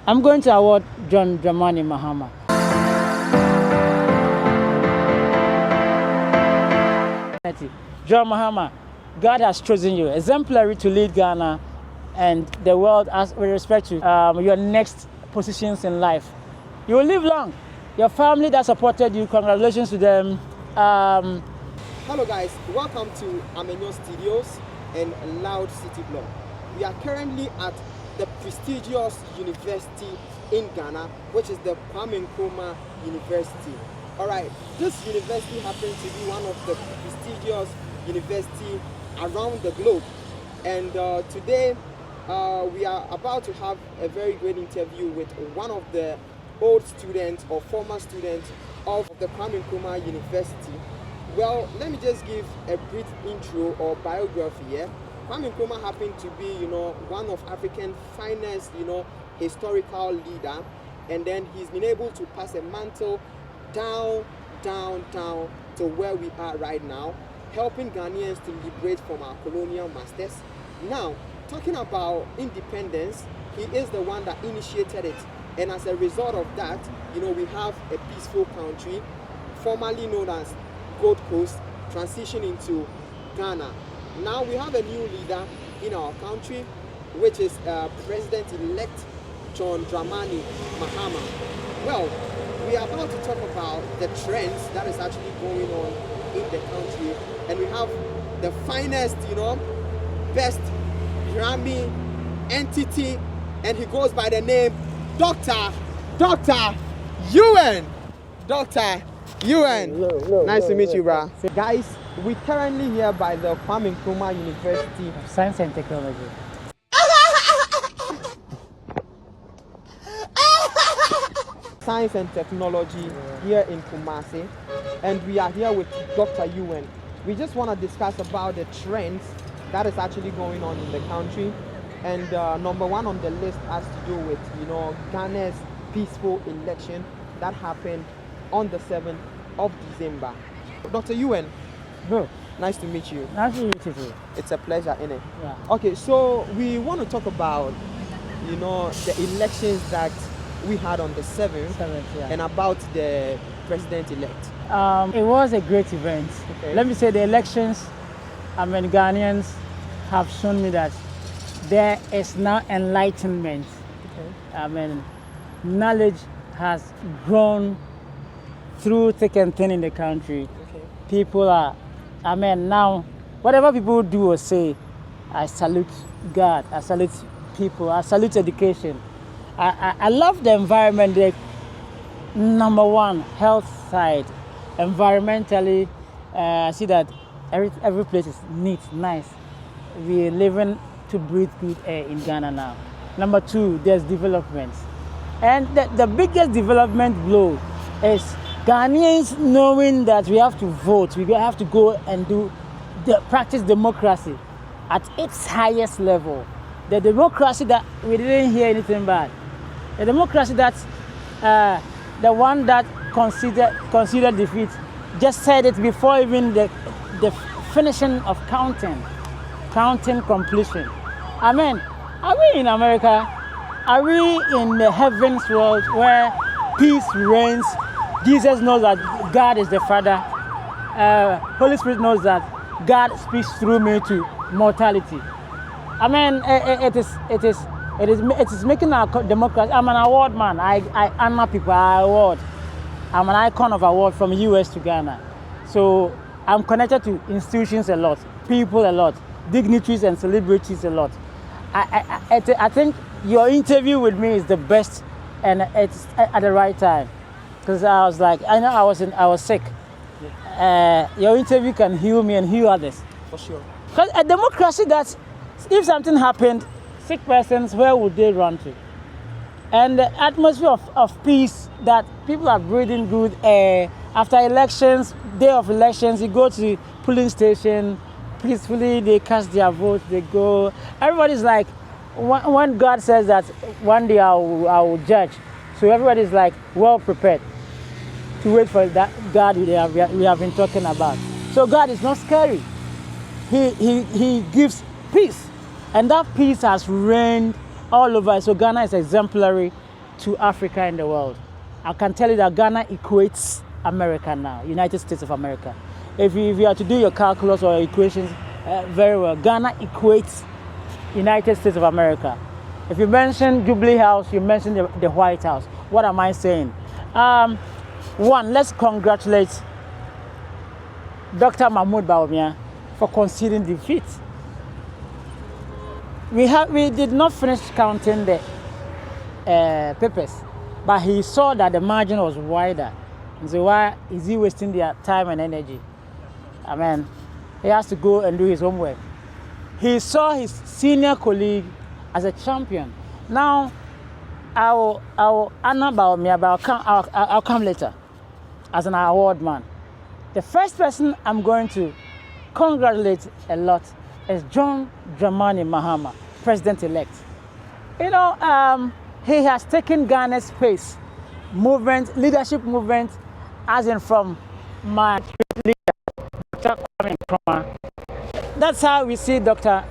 I'm going to award John Dramani Mahama. John Mahama, God has chosen you, exemplary to lead Ghana and the world as with respect to your next positions in life. You will live long. Your family that supported you, congratulations to them. Hello guys, welcome to Amenyo Studios and Loud City Blog. We are currently at the prestigious university in Ghana, which is the Kwame Nkrumah University. Alright, this university happens to be one of the prestigious universities around the globe. And today we are about to have a very great interview with one of the old students or former students of the Kwame Nkrumah University. Well, let me just give a brief intro or biography here. Kwame Nkrumah happened to be, one of Africa's finest, historical leader, and then he's been able to pass a mantle down to where we are right now, helping Ghanaians to liberate from our colonial masters. Now, talking about independence, he is the one that initiated it, and as a result of that, we have a peaceful country, formerly known as Gold Coast, transition into Ghana. Now we have a new leader in our country, which is President-elect John Dramani Mahama. Well, we are about to talk about the trends that is actually going on in the country, and we have the finest, best Grammy entity, and he goes by the name Dr. UN. Dr. UN. Hello, nice to meet you, bro. So guys, we currently here by the Kwame Nkrumah University of Science and Technology. Science and Technology here in Kumasi, and we are here with Dr. UN. We just want to discuss about the trends that is actually going on in the country, and number one on the list has to do with Ghana's peaceful election that happened on the 7th of December. Dr. UN, Bro, nice to meet you. nice to meet you too. It's a pleasure, innit? Yeah. Okay, so we want to talk about, the elections that we had on the 7th, Yeah. and about the president-elect. It was a great event. Okay. Let me say the elections, Ghanaians have shown me that there is now enlightenment. Okay. Knowledge has grown through thick and thin in the country. Okay. People are, now, whatever people do or say, I salute God, I salute people, I salute education. I love the environment, the number one, health side. Environmentally, I see that every place is neat, nice. We're living to breathe good air in Ghana now. Number two, there's development. And the biggest development blow is Ghanaians knowing that we have to vote, we have to go and practice democracy at its highest level. The democracy that we didn't hear anything bad. The democracy that's the one that considered defeat, just said it before even the finishing of counting completion. Are we in America? Are we in the heavens world where peace reigns? Jesus knows that God is the Father. Holy Spirit knows that God speaks through me to mortality. It is making our democracy. I'm an award man. I honor people. I award. I'm an icon of award from US to Ghana. So I'm connected to institutions a lot, people a lot, dignitaries and celebrities a lot. I think your interview with me is the best, and it's at the right time, because I was like, I was sick. Your interview can heal me and heal others. For sure. Because a democracy that, if something happened, sick persons, where would they run to? And the atmosphere of peace, that people are breathing good air. After elections, day of elections, you go to the polling station, peacefully, they cast their vote, they go. Everybody's like, when God says that one day I will judge, so everybody's like well prepared to wait for that God we have been talking about. So God is not scary. He gives peace, and that peace has reigned all over. So Ghana is exemplary to Africa and the world. I can tell you that Ghana equates America now, United States of America. If you are to do your calculus or equations very well, Ghana equates United States of America. If you mention Jubilee House, you mention the White House. What am I saying? One, let's congratulate Dr. Mahmoud Bawumia for conceding defeat. We did not finish counting the papers, but he saw that the margin was wider. And so why is he wasting their time and energy? I mean, he has to go and do his homework. He saw his senior colleague as a champion. Now, I will honor Bawumia, but I'll come later as an award man. The first person I'm going to congratulate a lot is John Dramani Mahama, President-elect. You know, he has taken Ghana's pace, leadership movement, as in from my leader, Dr. Kwame Nkrumah. That's how we see Dr.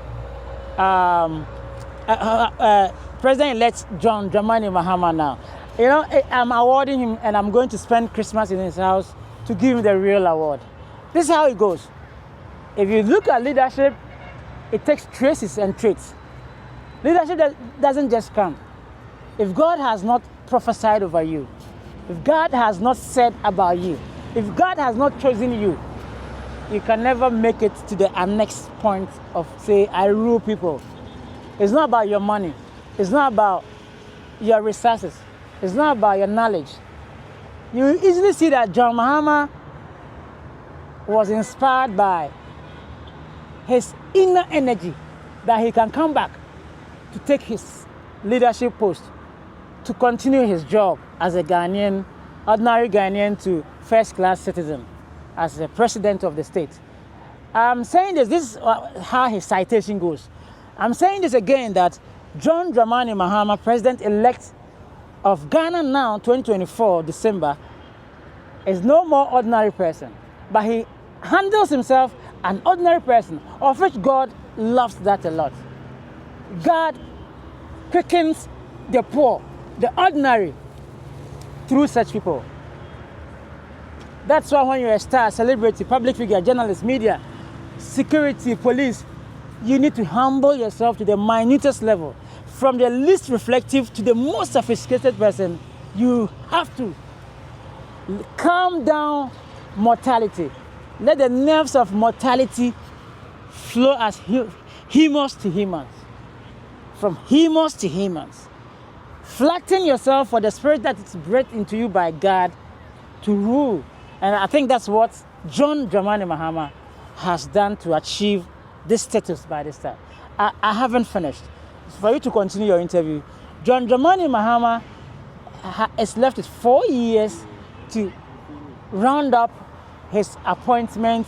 President-elect John Dramani Mahama now. You know, I'm awarding him, and I'm going to spend Christmas in his house to give him the real award. This is how it goes. If you look at leadership, it takes traces and traits. Leadership doesn't just come. If God has not prophesied over you, if God has not said about you, if God has not chosen you, you can never make it to the next point of, say, I rule people. It's not about your money. It's not about your resources. It's not about your knowledge. You easily see that John Mahama was inspired by his inner energy, that he can come back to take his leadership post, to continue his job as a Ghanaian, ordinary Ghanaian to first-class citizen, as the president of the state. I'm saying this is how his citation goes. I'm saying this again, that John Dramani Mahama, President-elect of Ghana now, 2024, December, is no more ordinary person, but he handles himself an ordinary person, of which God loves that a lot. God quickens the poor, the ordinary, through such people. That's why when you're a star, celebrity, public figure, journalist, media, security, police, you need to humble yourself to the minutest level. From the least reflective to the most sophisticated person, you have to calm down mortality. Let the nerves of mortality flow as humus to humans. From humus to humans. Flatten yourself for the spirit that is breathed into you by God to rule. And I think that's what John Dramani Mahama has done to achieve this status by this time. I haven't finished. For you to continue your interview, John Dramani Mahama is left with 4 years to round up his appointment,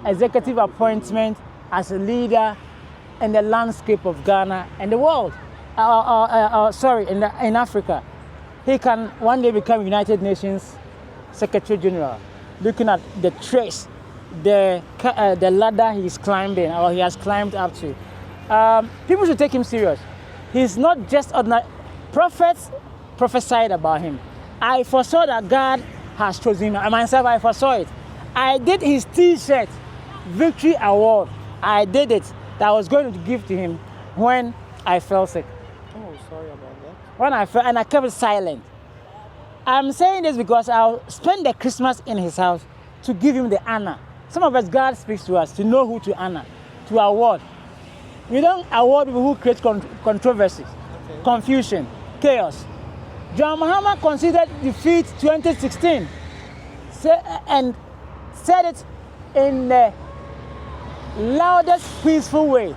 executive appointment as a leader in the landscape of Ghana and the world. In Africa. He can one day become United Nations Secretary General. Looking at the trace, the ladder he's climbing, or he has climbed up to. People should take him serious. He's not just ordinary. Prophets prophesied about him. I foresaw that God has chosen him. Myself, I foresaw it. I did his T-shirt, Victory Award. I did it. That I was going to give to him when I fell sick. Oh, sorry about that. When I fell, and I kept silent. I'm saying this because I'll spend the Christmas in his house to give him the honor. Some of us, God speaks to us to know who to honor, to award. We don't award people who create controversy, confusion, chaos. John Mahama considered defeat 2016 and said it in the loudest peaceful way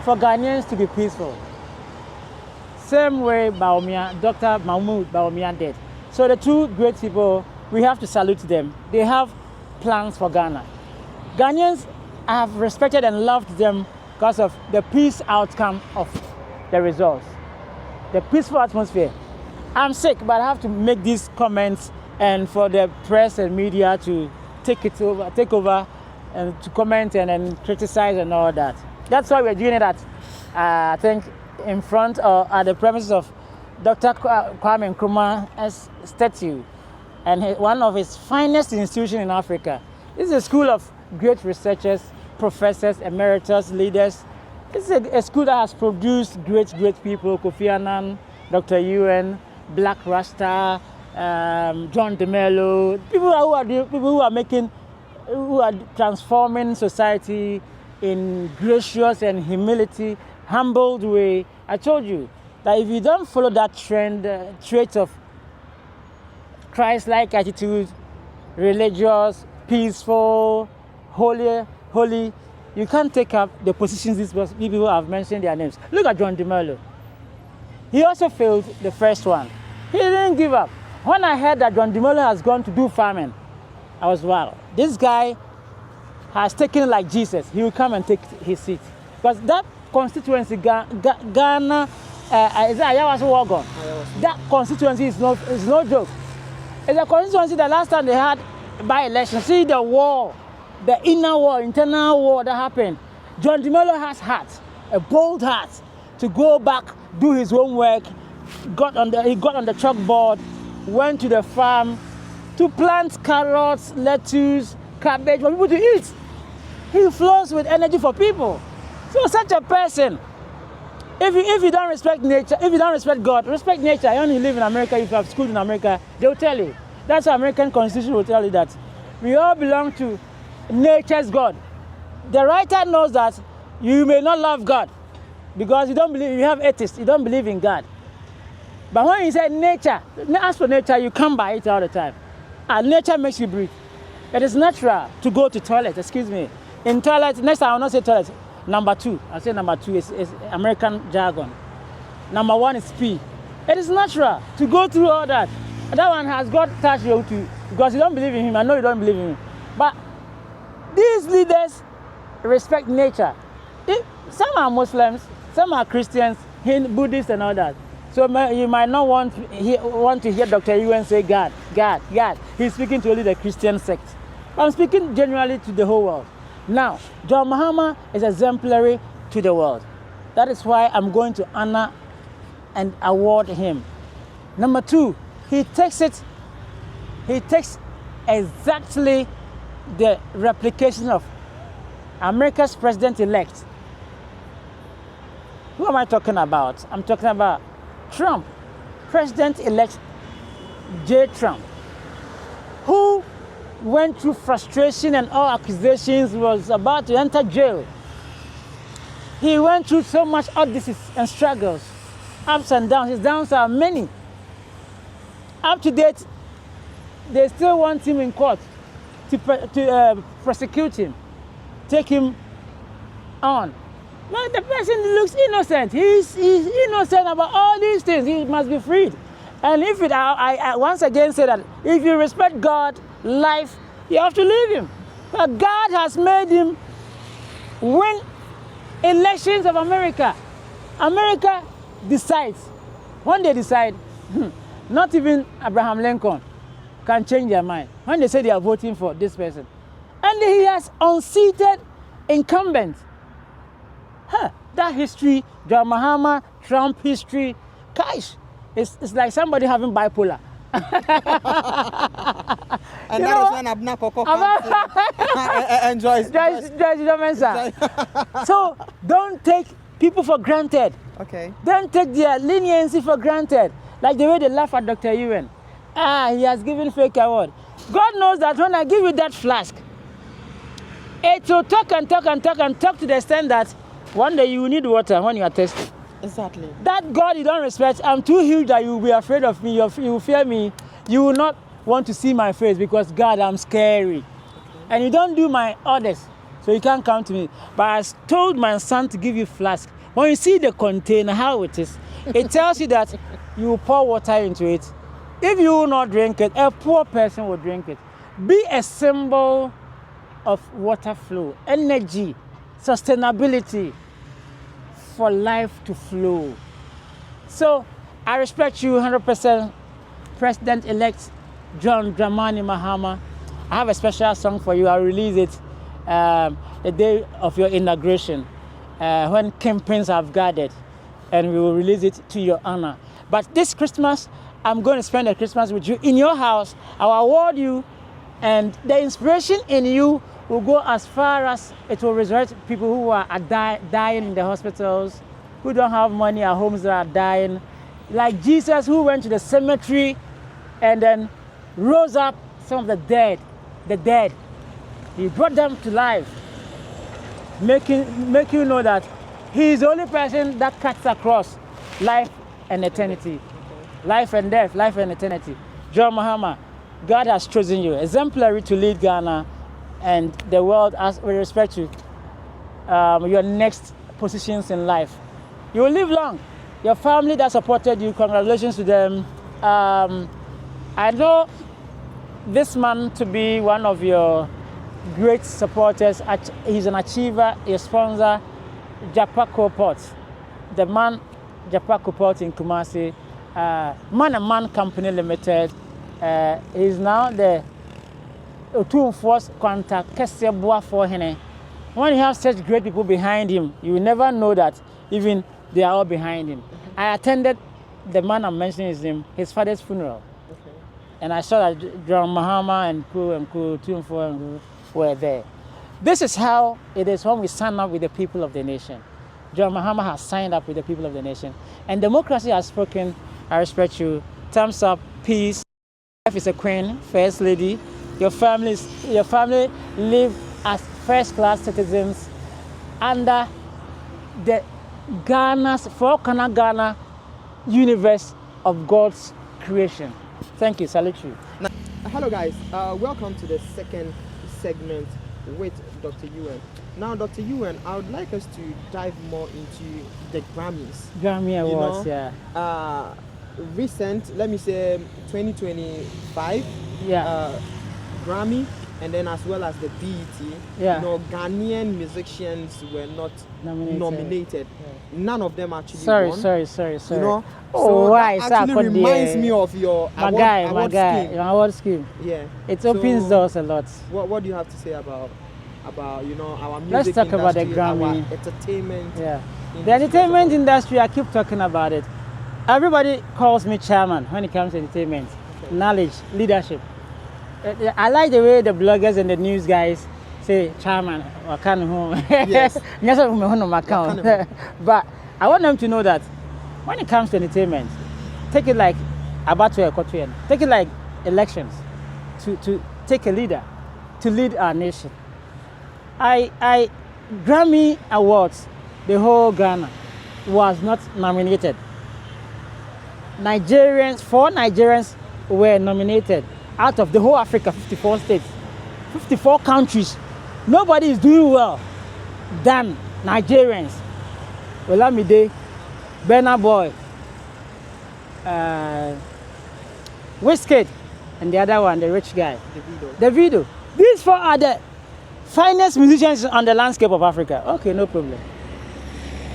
for Ghanaians to be peaceful. Same way Dr. Mahmoud Bawumia did. So the two great people, we have to salute them. They have plans for Ghana. Ghanaians have respected and loved them because of the peace outcome of the results, the peaceful atmosphere. I'm sick, but I have to make these comments, and for the press and media to take over and to comment and criticize and all that. That's why we're doing it at, I think, in front or at the premises of Dr. Kwame Nkrumah's statue and one of his finest institutions in Africa. This is a school of great researchers, professors, emeritus, leaders. This is a school that has produced great people, Kofi Annan, Dr. Ewan, Black Rasta, John DeMello, people who are transforming society in gracious and humility, humbled way. I told you that if you don't follow that trend, trait of Christ-like attitude, religious, peaceful, holy, you can't take up the positions these people who have mentioned their names. Look at John DeMello. He also failed the first one. He didn't give up. When I heard that John DeMello has gone to do farming, I was, wow, this guy has taken it like Jesus. He will come and take his seat. Because that constituency, Ghana, is that Ayawaso Wagon? That constituency is no joke. It's a constituency that last time they had by-election. See the war, the inner war, internal war that happened. John DeMello has heart, a bold heart, to go back, do his homework. He got on the chalkboard, went to the farm to plant carrots, lettuce, cabbage for people to eat. He flows with energy for people. So such a person, if you don't respect nature, if you don't respect God, respect nature. You only live in America, if you have schooled in America, they'll tell you. That's the American Constitution will tell you that. We all belong to nature's God. The writer knows that you may not love God because you don't believe, you have atheists, you don't believe in God. But when you say nature, as for nature, you come by it all the time. And nature makes you breathe. It is natural to go to toilet, excuse me. In toilet, next time I will not say toilet. Number two, I'll say number two is American jargon. Number one is pee. It is natural to go through all that. And that one has God touched you too, because you don't believe in him. I know you don't believe in him. But these leaders respect nature. Some are Muslims, some are Christians, Buddhists and all that. So you might not want to hear Dr. Ewan say God. He's speaking to only the Christian sect. But I'm speaking generally to the whole world. Now, John Mahama is exemplary to the world. That is why I'm going to honor and award him. Number two, he takes exactly the replication of America's president-elect. Who am I talking about? I'm talking about Trump, President-elect J. Trump, who went through frustration and all accusations, was about to enter jail. He went through so much odysseys and struggles, ups and downs. His downs are many. Up to date, they still want him in court to prosecute him, take him on. But the person looks innocent. He's innocent about all these things. He must be freed. And if I once again say that if you respect God, life, you have to leave him. But God has made him win elections of America. America decides. When they decide, not even Abraham Lincoln can change their mind. When they say they are voting for this person. And he has unseated incumbents. That history, John Mahama, Trump history, gosh, it's like somebody having bipolar. And that is when Abna Koko enjoys. So don't take people for granted. Okay. Don't take their leniency for granted. Like the way they laugh at Dr. Ewan. He has given fake award. God knows that when I give you that flask, it will talk to the extent that one day you will need water when you are thirsty. Exactly. That God you don't respect, I'm too huge that you will be afraid of me, you will fear me. You will not want to see my face because God, I'm scary. Okay. And you don't do my orders, so you can't come to me. But I told my son to give you flask. When you see the container, how it is, it tells you that you will pour water into it. If you will not drink it, a poor person will drink it. Be a symbol of water flow, energy, sustainability, for life to flow. So I respect you 100%, President-elect John Dramani Mahama. I have a special song for you. I'll release it the day of your inauguration when kingpins have gathered, and we will release it to your honor. But this Christmas, I'm going to spend the Christmas with you in your house. I'll award you, and the inspiration in you will go as far as it will resurrect people who are dying in the hospitals, who don't have money at homes that are dying. Like Jesus, who went to the cemetery and then rose up some of the dead. He brought them to life, making you know that he is the only person that cuts across life and eternity. Life and death, life and eternity. John Mahama, God has chosen you, exemplary to lead Ghana and the world as with respect to your next positions in life. You will live long. Your family that supported you, congratulations to them. I know this man to be one of your great supporters. He's an achiever, a sponsor, Japaco Port. The man, Japaco Port in Kumasi, Man and Man Company Limited. He's now the Otum Force contact Kesebua for him. When you have such great people behind him, you will never know that even they are all behind him. I attended the man I'm mentioning his name, his father's funeral. Okay. And I saw that John Mahama and Tumfo were there. This is how it is when we sign up with the people of the nation. John Mahama has signed up with the people of the nation. And democracy has spoken. I respect you. Thumbs up, peace. Life is a queen, first lady. Your family live as first-class citizens under the Ghana universe of God's creation. Thank you. Salute you. Hello guys, welcome to the second segment with Dr. UN. Now, Dr. UN, I would like us to dive more into the Grammys. Grammy Awards, yeah. Recent, let me say 2025, Grammy, and then as well as the BET, Ghanaian musicians were not nominated. Yeah. None of them actually won. Sorry. You know, so why? That actually reminds me of your award scheme. Your award scheme. Yeah. It opens doors a lot. What do you have to say about our music Let's talk industry, about the Grammy. our entertainment? Yeah. The entertainment industry, I keep talking about it. Everybody calls me chairman when it comes to entertainment. Okay. Knowledge, leadership. I like the way the bloggers and the news guys say chairman. Yes. But I want them to know that when it comes to entertainment, take it like take it like elections to take a leader to lead our nation. Grammy Awards, the whole Ghana was not nominated. Four Nigerians were nominated out of the whole Africa, 54 states, 54 countries. Nobody is doing well than Nigerians. Olamide, Burna Boy, Wizkid, and the other one, the rich guy, Davido. These four are the finest musicians on the landscape of Africa. Okay, no problem.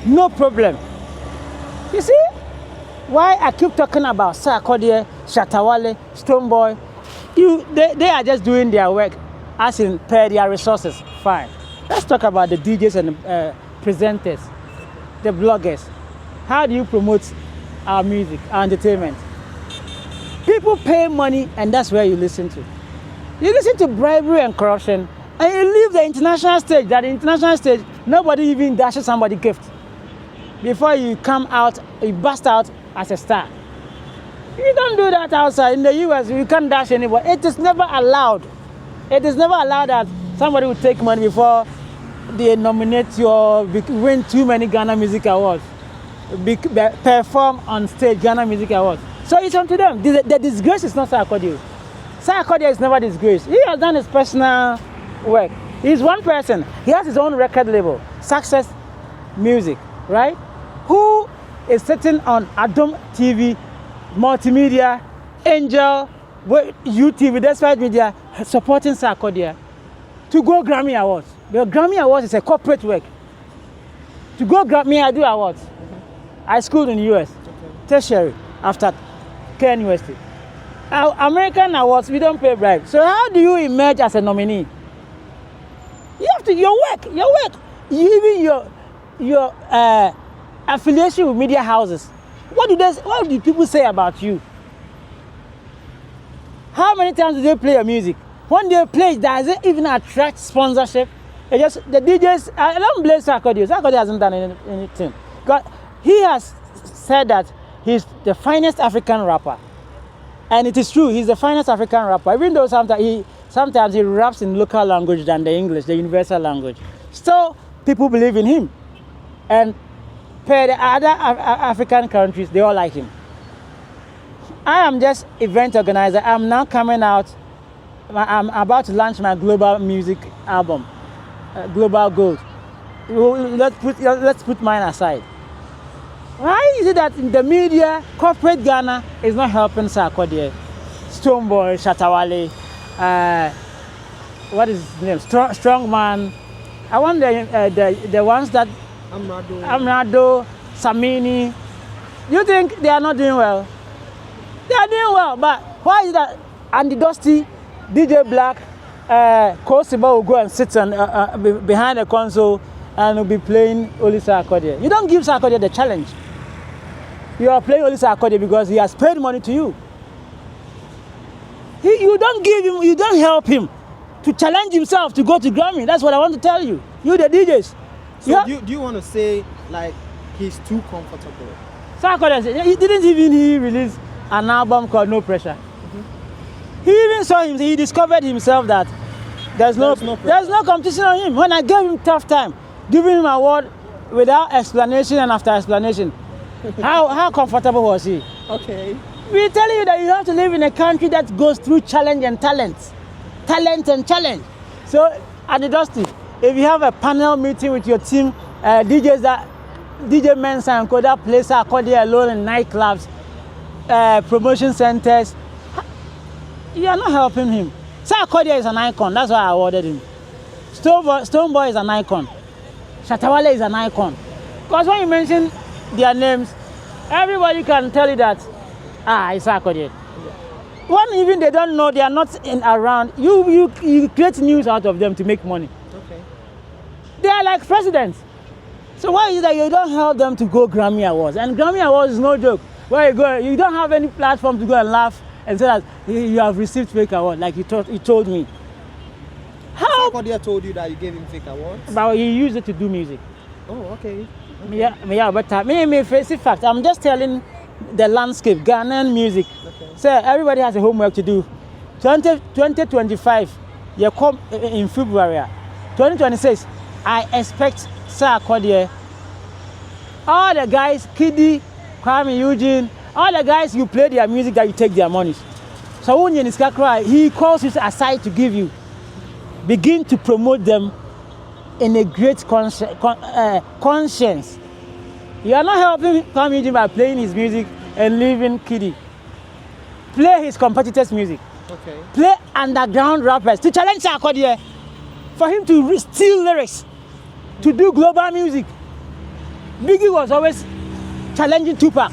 No problem. You see why I keep talking about Sarkodie, Shatta Wale, Stonebwoy? They are just doing their work as in per their resources. Fine. Let's talk about the DJs and the presenters, the bloggers. How do you promote our music, our entertainment? People pay money, and that's where you listen to. You listen to bribery and corruption, and you leave the international stage. That the international stage, nobody even dashes somebody a gift. Before you come out, you bust out as a star. You don't do that outside. In the US, you can't dash anybody. It is never allowed. It is never allowed that somebody will take money before they nominate you or win too many Ghana Music Awards. Perform on stage Ghana Music Awards. So it's on to them. The disgrace is not Sarkodie. Sarkodie is never disgraced. He has done his personal work. He's one person. He has his own record label, Success Music, right? Who is sitting on Adom TV, Multimedia, Angel, UTV, Despite Media, supporting Sarkodie to go Grammy Awards. The Grammy Awards is a corporate work. To go Grammy, I do awards. I schooled in the US, tertiary, after Kent University. American awards, we don't pay bribes. So how do you emerge as a nominee? You have to, your work, even your affiliation with media houses. What do people say about you? How many times do they play your music? When they play, does it even attract sponsorship? The DJs, I don't blame Sarkodie. Sarkodie hasn't done anything. Because he has said that he's the finest African rapper. And it is true, he's the finest African rapper. Even though sometimes he raps in local language than the English, the universal language. Still, people believe in him. And per the other African countries, they all like him. I am just event organizer. I'm now coming out. I'm about to launch my global music album, Global Gold. Let's put mine aside. Why is it that in the media, corporate Ghana is not helping Sarkodie, Stonebwoy, Shatta Wale, what is his name? Strongman. I want the ones that Amrado, Samini. You think they are not doing well? They are doing well, but why is that Andy Dusty, DJ Black, Kosiba will go and sit behind the console and will be playing only Sarkodie? You don't give Sarkodie the challenge. You are playing only Sarkodie because he has paid money to you. You don't help him to challenge himself to go to Grammy. That's what I want to tell you. You the DJs. So do you want to say like he's too comfortable? Sarkodie, he didn't even release an album called No Pressure. Mm-hmm. He even saw him. He discovered himself that there's no competition on him. When I gave him tough time, giving him an award without explanation and after explanation, how comfortable was he? Okay. We tell you that you have to live in a country that goes through challenge and talent and challenge. So at the Dusty, if you have a panel meeting with your team, DJs that DJ Mensa and Koda play Sarkodie alone in nightclubs, promotion centers, you are not helping him. Sarkodie is an icon. That's why I awarded him. Stonebwoy is an icon. Shatta Wale is an icon. Because when you mention their names, everybody can tell you that it's Sarkodie. When even they don't know, they are not around, you create news out of them to make money. Okay. They are like presidents. So why is it that you don't help them to go Grammy Awards? And Grammy Awards is no joke. Where you go, you don't have any platform to go and laugh and say that you have received fake award, like you told me. How? Sarkodie told you that you gave him fake awards? But he used it to do music. Oh, okay. Yeah, but me face it fact. I'm just telling the landscape, Ghanaian music. Okay. So everybody has a homework to do. 2025, you come in February. 2026, I expect Sarkodie, all the guys, Kiddy, Kwame Eugene, all the guys you play their music that you take their money. So when he calls you aside to give you, begin to promote them in a great conscience. You are not helping Kwame Eugene by playing his music and leaving Kiddy. Play his competitors' music. Okay. Play underground rappers to challenge Sarkodie for him to steal lyrics, to do global music. Biggie was always challenging Tupac.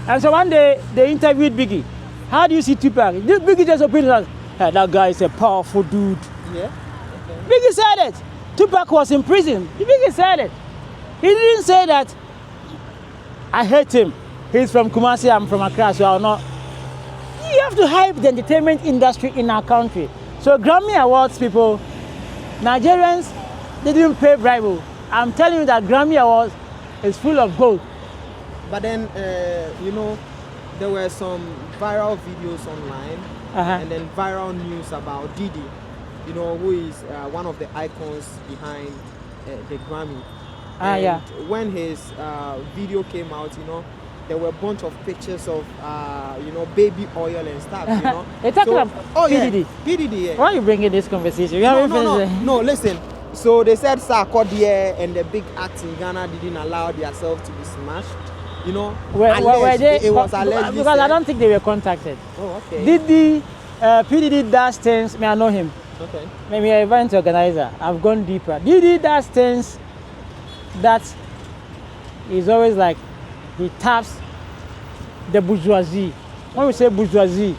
And so one day they interviewed Biggie. How do you see Tupac? Biggie just opened his mouth. Hey, that guy is a powerful dude. Yeah. Okay. Biggie said it. Tupac was in prison. Biggie said it. He didn't say that I hate him. He's from Kumasi, I'm from Accra, so I'll not. You have to hype the entertainment industry in our country. So Grammy Awards people, Nigerians, they didn't pay bribe. I'm telling you that Grammy Awards is full of gold. But then, there were some viral videos online and then viral news about Diddy, who is one of the icons behind the Grammy. And when his video came out, there were a bunch of pictures of, baby oil and stuff, They're talking about PDD. PDD, yeah. Why are you bringing this conversation? No, listen. So they said Sarkodie and the big acts in Ghana didn't allow themselves to be smashed. It was alleged. Because I don't think they were contacted. Oh, okay. PDD does things, I know him. Okay. Maybe an event organizer. I've gone deeper. Diddy does things that is always like he taps the bourgeoisie. When we say bourgeoisie,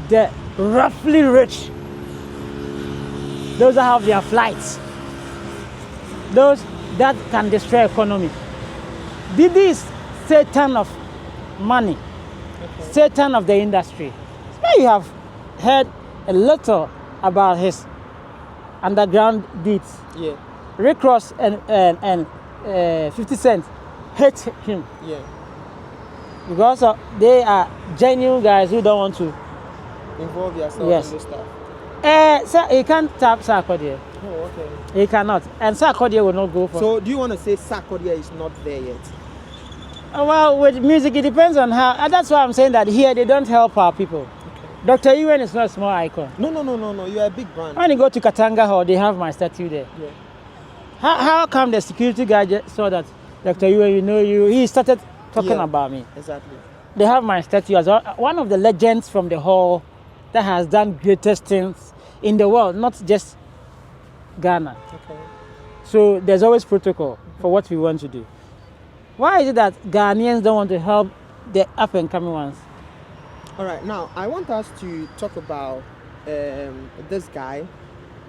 the roughly rich, those that have their flights, those that can destroy economy. Diddy is Satan of money, Satan of the industry. Now you have heard a little about his underground deeds. Yeah. Rick Ross and 50 Cent hate him. Yeah. Because they are genuine guys who don't want to Involve yourself Yes. in this stuff. So he can't tap Sarkodie. Oh, okay. He cannot. And Sarkodie will not go for. So do you want to say Sarkodie is not there yet? Well, with music, it depends on how. And that's why I'm saying that here they don't help our people. Dr. Ewan is not a small icon. No. You are a big brand. When you go to Katanga Hall, they have my statue there. Yeah. How come the security guy just saw that Dr. Ewan, he started talking about me? Exactly. They have my statue as one of the legends from the hall that has done greatest things in the world, not just Ghana. Okay. So there's always protocol for what we want to do. Why is it that Ghanaians don't want to help the up and coming ones? All right. Now I want us to talk about this guy,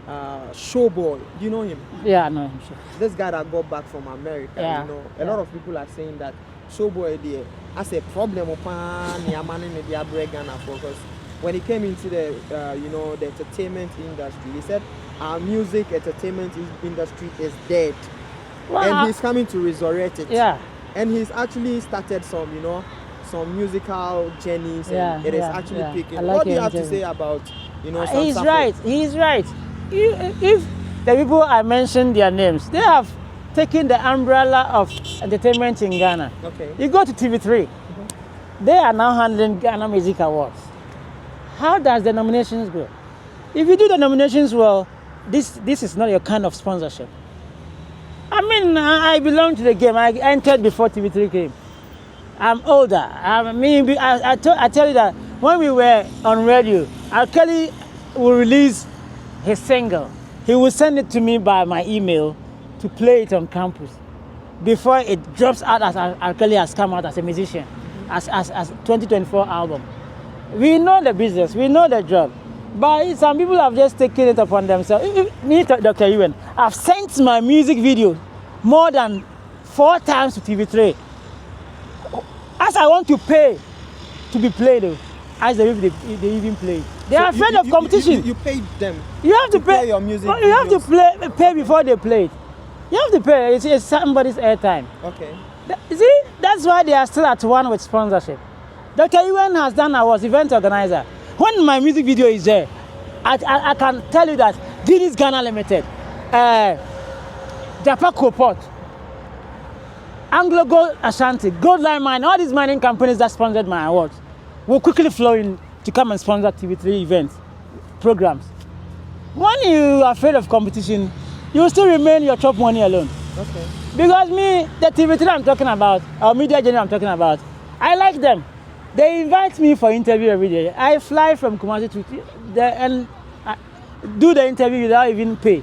Showboy. Do you know him? Yeah, I know him. Sure. This guy that got back from America. Yeah. You know, a lot of people are saying that Showboy there has a problem upon Ghana because when he came into the the entertainment industry, he said our music entertainment industry is dead, and he's coming to resurrect it. Yeah. And he's actually started some musical journeys, and it is actually picking. What do you have to say about some He's stuff right. He's right. If the people I mentioned their names, they have taken the umbrella of entertainment in Ghana. Okay. You go to TV3, they are now handling Ghana Music Awards. How does the nominations go? If you do the nominations well, this is not your kind of sponsorship. I mean, I belong to the game. I entered before TV3 came. I'm older. I tell you that when we were on radio, R. Kelly will release his single. He will send it to me by my email to play it on campus before it drops out as R. Kelly has come out as a musician, as 2024 album. We know the business, we know the job, but some people have just taken it upon themselves. Me, Dr. Ewan, I've sent my music video more than 4 times to TV3. As I want to pay to be played, as they even play. They are afraid of competition. You paid them. You have to pay your music. You have to pay before they play it. You have to pay. It's somebody's airtime. Okay. See, that's why they are still at one with sponsorship. Dr. Ewan has done our event organizer. When my music video is there, I can tell you that Guinness Ghana Limited, Japaco Port, Anglo Gold Ashanti, Gold Line Mine, all these mining companies that sponsored my awards will quickly flow in to come and sponsor TV3 events, programs. When you are afraid of competition, you will still remain your top money alone. Okay. Because me, the TV3 I'm talking about, or Media Journal I'm talking about, I like them. They invite me for interview every day. I fly from Kumasi to and do the interview without even pay.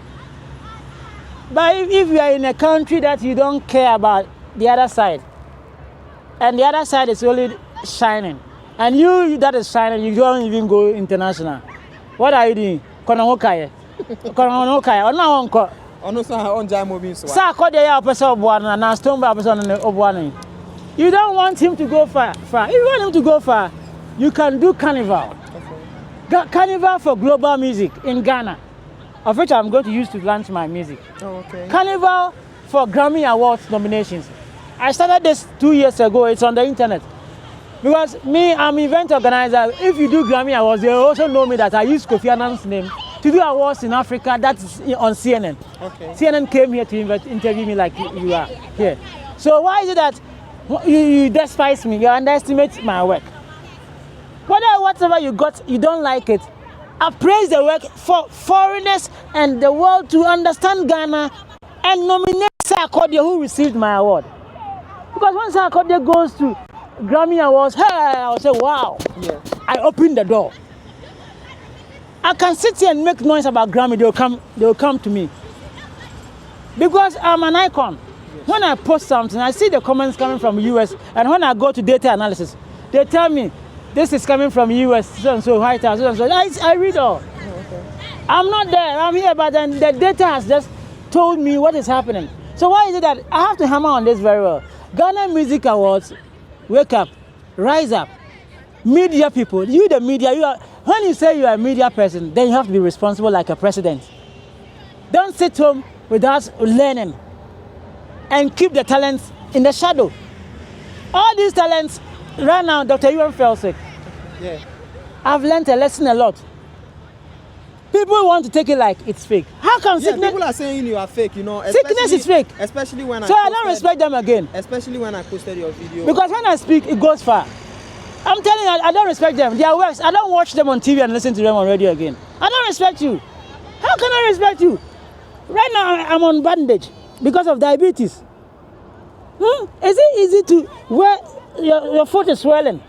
But if you are in a country that you don't care about the other side, and the other side is only shining, and you that is shining, you don't even go international, what are you doing? Konohokaye. Konohokaye. Sarkodie. You don't want him to go far. If you want him to go far, you can do carnival. Okay. Carnival for global music in Ghana, of which I'm going to use to launch my music. Oh, okay. Carnival for Grammy Awards nominations. I started this 2 years ago. It's on the internet. Because me, I'm event organizer. If you do Grammy Awards, they also know me that I use Kofi Annan's name to do awards in Africa. That's on CNN. Okay. CNN came here to interview me like you are here. So why is it that you despise me, you underestimate my work? Whatever you got, you don't like it. Appraise the work for foreigners and the world to understand Ghana and nominate Sarkodie, who received my award. Because when Sarkodie goes to Grammy Awards, hey, I'll say, wow, yeah. I opened the door. I can sit here and make noise about Grammy, they'll come to me. Because I'm an icon. Yes. When I post something, I see the comments coming from US, and when I go to data analysis, they tell me, this is coming from US, so White House, so. I read all. Oh, okay. I'm not there, I'm here, but then the data has just told me what is happening. So why is it that I have to hammer on this very well? Ghana Music Awards, wake up, rise up. Media people, you the media, when you say you are a media person, then you have to be responsible like a president. Don't sit home without learning and keep the talents in the shadow. All these talents, right now, Dr. Yuan fell sick. Yeah. I've learned a lesson a lot. People want to take it like it's fake. How come sickness? People are saying you are fake, you know. Sickness is fake. Especially when I don't respect them again. Especially when I posted your video. Because when I speak, it goes far. I'm telling you, I don't respect them. Their works, I don't watch them on TV and listen to them on radio again. I don't respect you. How can I respect you? Right now, I'm on bandage because of diabetes. Is it easy to wear your foot is swelling?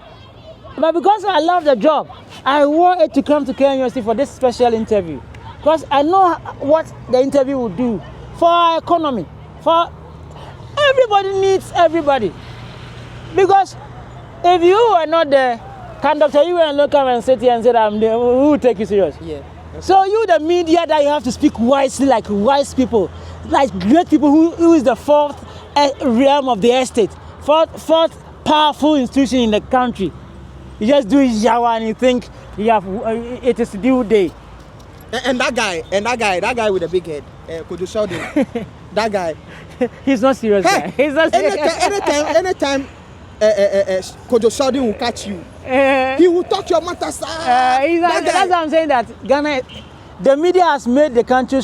But because I love the job, I want it to come to Kenya University for this special interview. Because I know what the interview will do for our economy. For everybody needs everybody. Because if you are not there, can Dr. Yuan look up and sit here and say, I'm there, who will take you serious? Yeah. Okay. So you, the media, that you have to speak wisely like wise people, like great people who is the fourth realm of the estate, fourth powerful institution in the country. You just do yawa and you think you have it is due day. And that guy with the big head, Kwadwo Sheldon, that guy. He's not serious, guy. He's not serious. Anytime Kwadwo Sheldon will catch you, he will talk your matter, sir. That's why I'm saying that Ghana, the media has made the country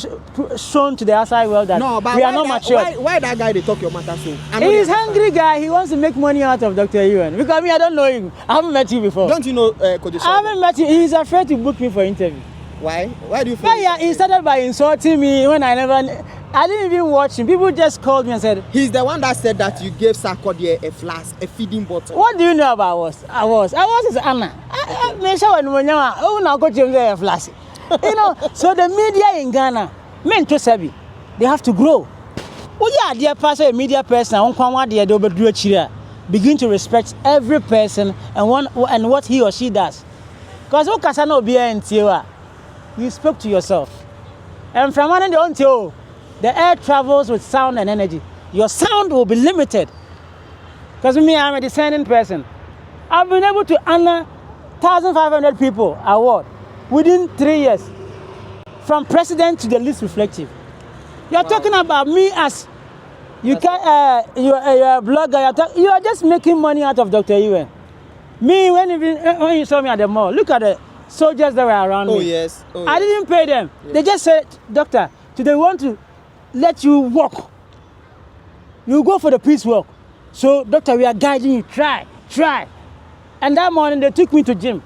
shown to the outside world that we are not mature. Why that guy they talk your matter so? He's hungry guy. He wants to make money out of Dr. Yuan. Because I don't know him. I haven't met you before. Don't you know Kwadwo Sheldon? I haven't met him. He's afraid to book me for interview. Why? Why do you feel? Yeah, he started by insulting me when I didn't even watch him. People just called me and said, he's the one that said that you gave Sarkodie a flask, a feeding bottle. What do you know about I was his Anna. I sure when I got you a flask. You know, so the media in Ghana, men to sabi, they have to grow. Oh yeah, dear pastor, a media person, begin to respect every person and what he or she does. Because you spoke to yourself. And from one end until the air travels with sound and energy. Your sound will be limited. Because me, I'm a discerning person. I've been able to honor 1,500 people award within 3 years. From president to the least reflective. You're talking about me as you're a blogger. You are just making money out of Dr. Yuan. Me, when you saw me at the mall, look at the soldiers that were around me. Yes. I didn't pay them. Yes. They just said, doctor, today we want to let you walk. You go for the peace walk. So, doctor, we are guiding you. Try. And that morning, they took me to gym.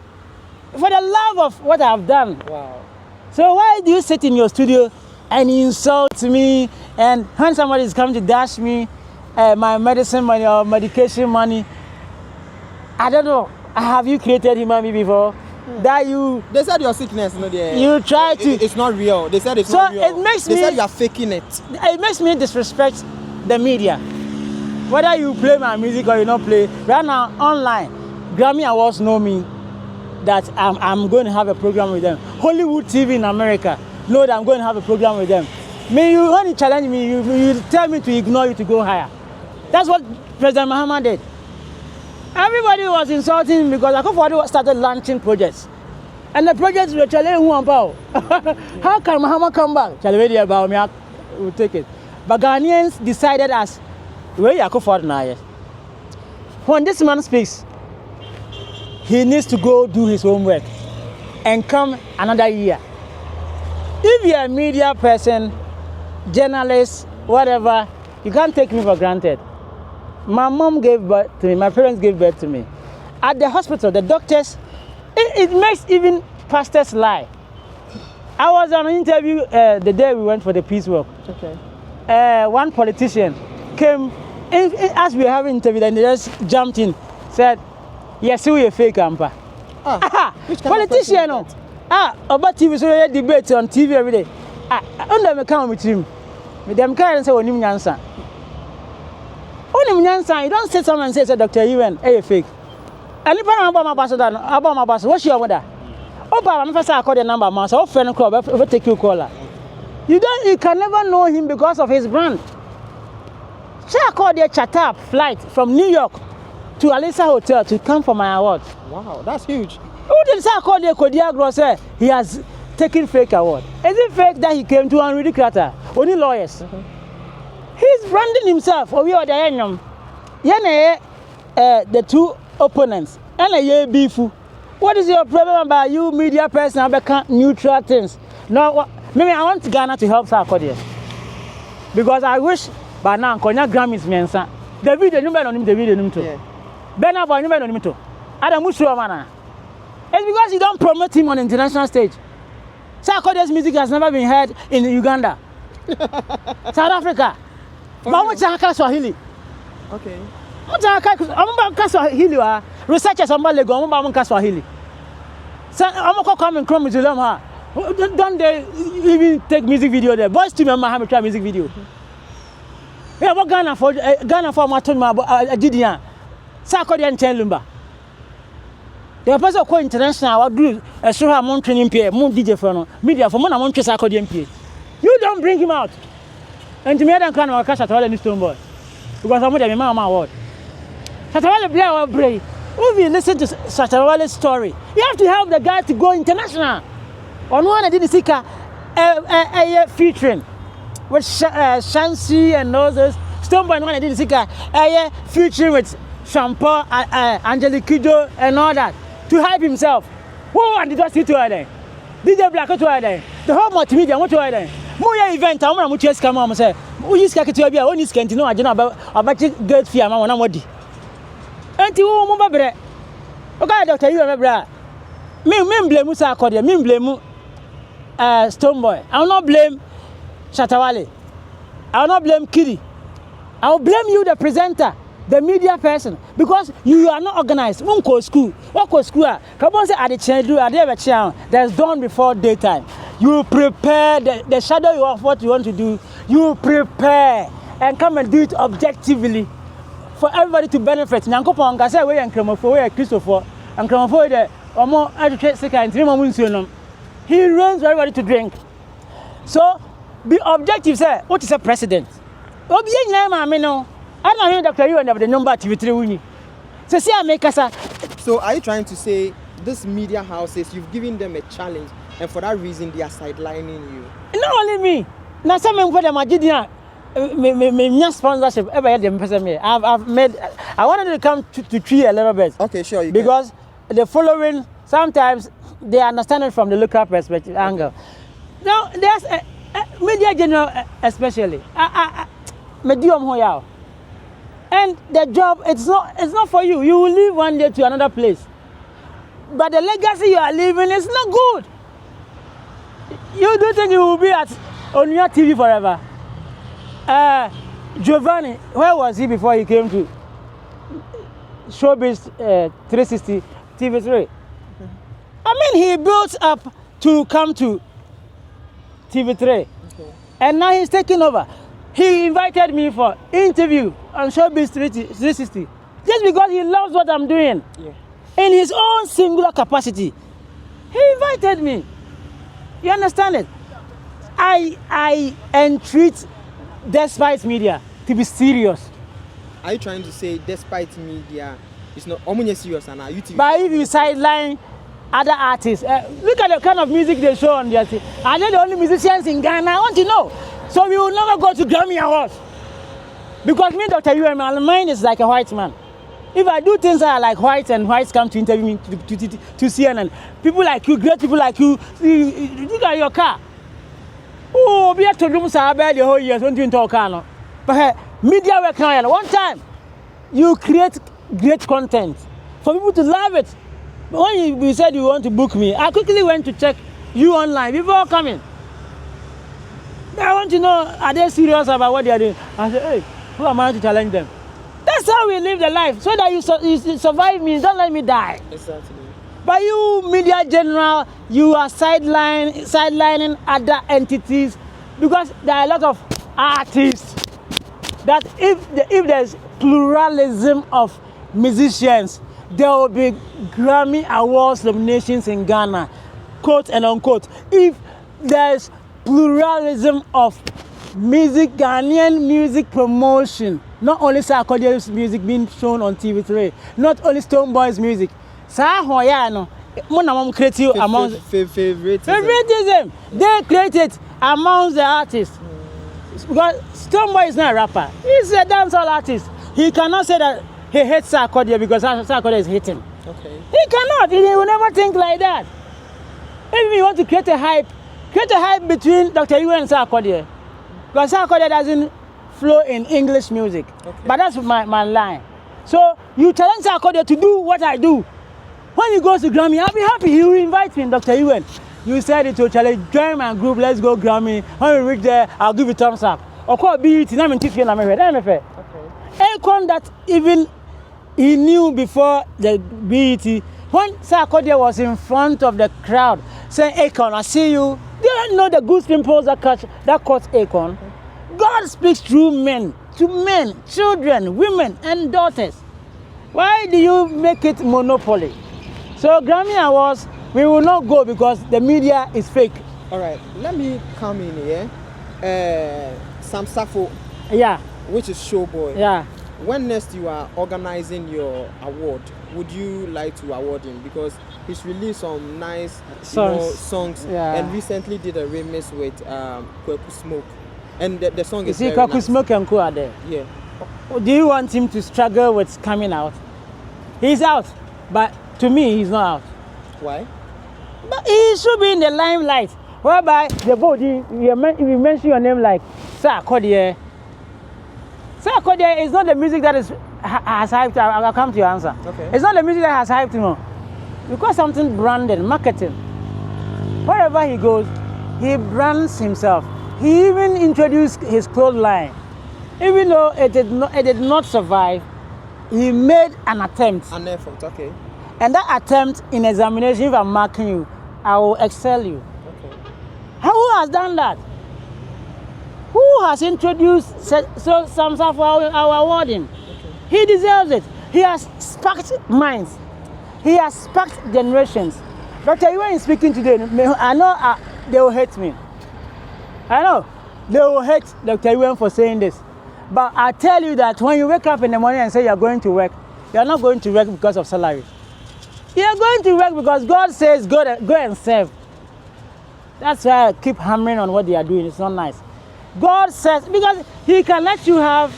For the love of what I have done. Wow. So why do you sit in your studio and insult me? And when somebody is coming to dash me my medicine money or medication money, I don't know. Have you created human being before? That you... They said your sickness, you try to... It's not real. They said it's not real. They said you are faking it. It makes me disrespect the media. Whether you play my music or you don't play. Right now, online, Grammy Awards know me that I'm going to have a program with them. Hollywood TV in America know that I'm going to have a program with them. When you challenge me, you tell me to ignore you to go higher. That's what President Mahama did. Everybody was insulting him because Kwadwo started launching projects. And the projects were challenging about. How can Mahama come back? Challenge about me, we'll take it. But Ghanaians decided as, where you Kwadwo now? When this man speaks, he needs to go do his homework and come another year. If you're a media person, journalist, whatever, you can't take me for granted. My mom gave birth to me, my parents gave birth to me. At the hospital, the doctors, it makes even pastors lie. I was on an interview the day we went for the peace walk. Okay. One politician came, as we were having an interview, and they just jumped in, said, yes, we are fake ampa. Which kind politician, of about TV, so we debate on TV every day. Under me come with him. With them kind say onim nyansa. Onim nyansa, you don't say someone and say Dr. Yuan, fake. And if I'm about my boss, what's your mother? Oh, I'm first I call the number, master, friend call, take you caller. You can never know him because of his brand. Sarkodie chartered up flight from New York to Alisa Hotel to come for my award. Wow, that's huge. Who did Sarkodie Kodiagro say he has taken fake award? Is it fake that he came to unready crater? Only lawyers. He's branding himself. Or we are the the two opponents. And a beef. What is your problem about you media person? I can't neutral things. No, maybe I want Ghana to help Sarkodie. Because I wish by now Konya Grammys mensa. The video number on him, the video number. Yeah. Bena boy number on him too. Adam Mushu mana. It's because you don't promote him on international stage. Sarkodie's music has never been heard in Uganda, South Africa. But what's Swahili? Okay. What's Swahili? Researchers on Malego, I'm Swahili. So I'm coming from Museum. Don't they even take music video there? Boys to me, Mahama try music video. Yeah, what Ghana for Matuma Gideon. Sarkodie and Lumba. The person called international, I do a show her moon training PA, moon DJ for media for Mona Montre Sarkodie MP. You don't bring him out. And to me, I don't kind of catch Shatta Wale and Stonebwoy. Because I'm with my award. Shatta Wale play our brain. If you listen to Shatta Wale's story, you have to help the guy to go international. On one, I didn't see a featuring with Shansi and others. Stonebwoy, one, I didn't see a featuring with Shampoo, Angelique Kidjo, and all that. To hype himself. Who did I see to her then? DJ Black to her then? The whole multimedia, what to her then? Moya event, I'm going to come on and say, who is going to be a only scan to know I don't know about good fear, Mamma, what did. And you move a bread. Okay, Doctor, you remember. Me blame Sarkodie, me blame Stonebwoy. I will not blame Shatta Wale. I will not blame Kiddy. I will blame you, the presenter. The media person, because you are not organized. One go school. What go school? Come on, say at the change do at the channel. There's dawn before daytime. You prepare the shadow of what you want to do. You prepare and come and do it objectively for everybody to benefit. Nyanko Ponga say we and Kremofo, Christopher, and Kremofo the more educated second. He runs for everybody to drink. So be objective. Say what is a president? I don't know Dr. You and the number TV3 so see I make us. So are you trying to say these media houses, you've given them a challenge, and for that reason they are sidelining you? Not only me. Now some for the Magidia me sponsorship ever had them person me. I've made I wanted to come to tree a little bit. Okay, sure. You because can. The following sometimes they understand it from the local perspective angle. Now there's a media general especially. Medium hoyao. And the job, it's not for you. You will leave one day to another place. But the legacy you are leaving is not good. You do think you will be on your TV forever. Giovanni, where was he before he came to Showbiz 360 TV3? I mean, he built up to come to TV3. Okay. And now he's taking over. He invited me for interview on Showbiz 360 just because he loves what I'm doing. Yeah. In his own singular capacity. He invited me. You understand it? I entreat despite media to be serious. Are you trying to say despite media it's not serious and you but if you sideline other artists, look at the kind of music they show on their TV. Are they the only musicians in Ghana? I want to know. So we will never go to Grammy Awards. Because me, Dr. my mind is like a white man. If I do things that are like whites and whites come to interview me to CNN, people like you, great people like you look at your car. Oh, be at room the whole year, don't you talk car. But media work now, one time you create great content for people to love it. But when you said you want to book me, I quickly went to check you online before coming. I want to know, are they serious about what they are doing? I said, hey, who am I to challenge them? That's how we live the life, so that you survive me, don't let me die. Exactly. But you, media general, you are sidelining other entities because there are a lot of artists that if there's pluralism of musicians, there will be Grammy Awards nominations in Ghana, quote and unquote. If there's pluralism of music, Ghanaian music promotion, Not only Sarkodie's music being shown on TV3, not only Stonebwoy's music. Sahoyano, Monamam creative amongst favoritism. They create it amongst the artists. Because Stonebwoy is not a rapper, he's a dancehall artist. He cannot say that he hates Sarkodie because Sarkodie is hitting. Okay. He cannot, he will never think like that. If you want to create a hype between Dr. Iwe and Sarkodie. Because Sarkodie doesn't flow in English music. Okay. But that's my line. So you challenge Sarkodie to do what I do. When he goes to Grammy, I'll be happy. He will invite me, Dr. Iwe. You said it to challenge, join my group, let's go Grammy. When we reach there, I'll give you thumbs up. Of course, BET, I'm in TV, okay. Akon that even he knew before the BET, when Sarkodie was in front of the crowd saying, Akon, I see you. They don't know the good impulse that caught Akon. God speaks through men, to men, children, women, and daughters. Why do you make it monopoly? So Grammy Awards, we will not go because the media is fake. All right, let me come in here. Sam Safo, yeah, which is Showboy. Yeah. When next you are organizing your award, would you like to award him? Because he's released some nice songs yeah. And recently did a remix with Kwadwo Smoke. And the song is very nice. Smoke and Co are there. Yeah. Do you want him to struggle with coming out? He's out, but to me, he's not out. Why? But he should be in the limelight. Whereby the body, you mention your name like Sarkodie. Sarkodie is not the music that has hyped. I'll come to your answer. Okay. It's not the music that has hyped him on. Because something branded, marketing. Wherever he goes, he brands himself. He even introduced his clothing line. Even though it did not survive, he made an attempt. An effort, okay. And that attempt in examination, if I'm marking you, I will excel you. Okay. Who has done that? Who has introduced some stuff for our awarding? Okay. He deserves it. He has sparked minds. He has sparked generations. Dr. Iwe is speaking today. I know they will hate me. I know they will hate Dr. Iwe for saying this. But I tell you that when you wake up in the morning and say you're going to work, you're not going to work because of salary. You're going to work because God says go and serve. That's why I keep hammering on what they are doing. It's not nice. God says, because He can let you have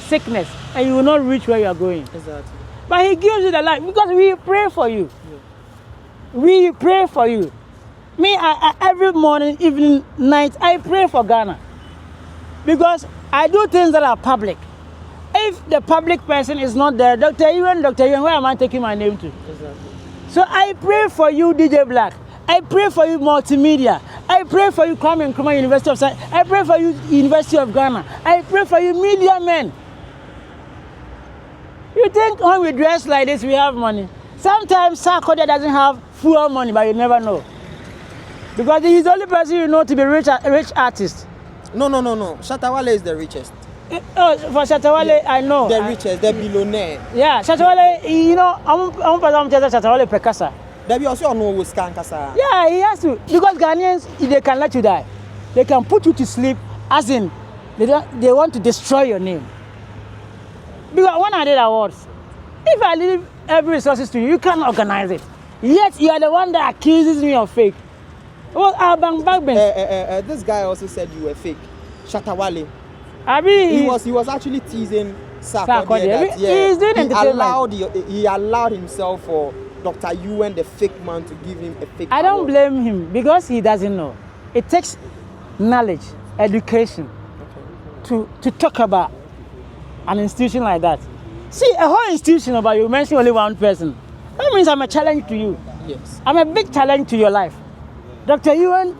sickness and you will not reach where you are going. Exactly. But He gives you the life because we pray for you. Yeah. We pray for you. Me, every morning, evening, night, I pray for Ghana. Because I do things that are public. If the public person is not there, Dr. Iwe, where am I taking my name to? Exactly. So I pray for you, DJ Black. I pray for you, multimedia. I pray for you, Kwame Nkrumah University of Science. I pray for you, University of Ghana. I pray for you, media men. You think when we dress like this, we have money? Sometimes Sarkodie doesn't have full money, but you never know. Because he's the only person you know to be a rich artist. No. Shatta Wale is the richest. Oh, for Shatta Wale, yeah. I know. The richest, the billionaire. Yeah, Shatta Wale, you know, I'm Shatta Wale Pekasa. There also no Wiscan Kasa. Yeah, he has to. Because Ghanaians, they can let you die. They can put you to sleep, as in, they want to destroy your name. Because when I did awards, if I leave every resources to you, you can't organize it. Yet you are the one that accuses me of fake. Well, this guy also said you were fake. Shatta Wale. I mean, he was actually teasing Sarkodie. That, yeah, he's doing he allowed himself for Dr. Iwe, the fake man, to give him a fake. I don't blame him because he doesn't know. It takes knowledge, education, to talk about an institution like that. See, a whole institution about you mention only one person. That means I'm a challenge to you. Yes. I'm a big challenge to your life. Dr. Iwe,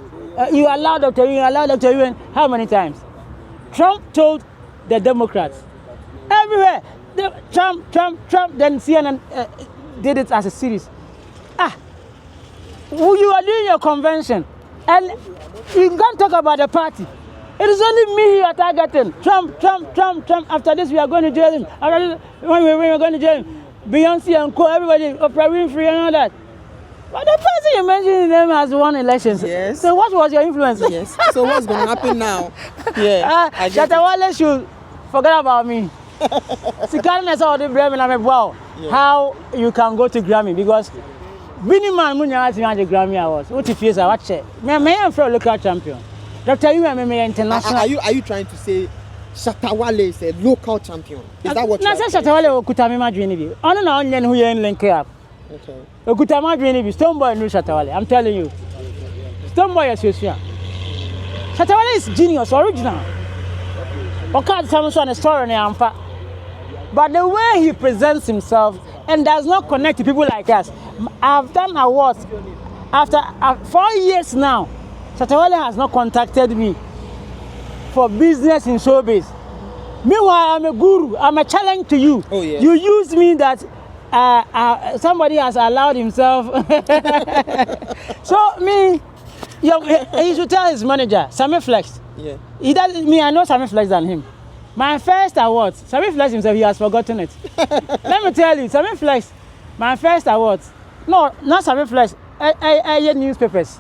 you allow Dr. Iwe how many times? Trump told the Democrats everywhere. Trump, then CNN did it as a series. You are doing your convention and you can't talk about the party. It is only me you are targeting. Trump. After this, we are going to jail him. After this, when we are going to jail him. Beyonce and Co, everybody, Oprah Winfrey and all that. But the person you mentioned them has won elections. Yes. So what was your influence? Yes. So what's going to happen now? Yeah. Shatta Wale should Forget about me. Sikana all the Grammy and wow. How you can go to Grammy because Winnie Man Munya has the Grammy Awards. What if you say watch it? May I am for a local champion. Dr. You am international. Are you trying to say Shatta Wale is a local champion? Is that what you are saying? Shatta Wale okutami madwini bi. Ono na onye who yen link up. Okay. Okutami madwini bi. Stonebwoy no Shatta Wale. I'm telling you. Stonebwoy is your Shatta Wale is genius, original. Okay, someone on a story ne amfa. But the way he presents himself and does not connect to people like us. I've done awards after 4 years now. Shatta Wale has not contacted me for business in showbiz. Meanwhile, I'm a guru. I'm a challenge to you. Oh, yes. You use me that somebody has allowed himself. So me, he should tell his manager, Sammy Flex. Yeah. He doesn't. Me, I know Sammy Flex than him. My first award, Sammy Flex himself, he has forgotten it. Let me tell you, Sammy Flex, my first award. No, not Sammy Flex. I hear newspapers.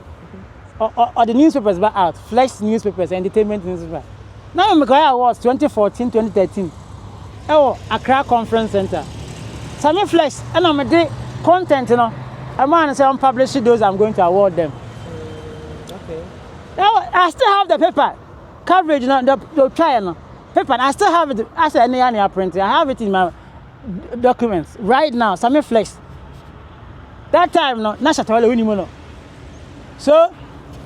Or the newspapers back out. Flex newspapers, entertainment newspapers. Now I'm going awards 2014, 2013. Oh, Accra Conference Center. Sammy Flex, and I'm a day content, you know. A man say I'm publishing those, I'm going to award them. Okay. Now I still have the paper coverage, you know, the trial paper. I still have it. I said any printing. I have it in my documents right now. Sammy Flex. That time, no, not Shatta Wale anymore. So.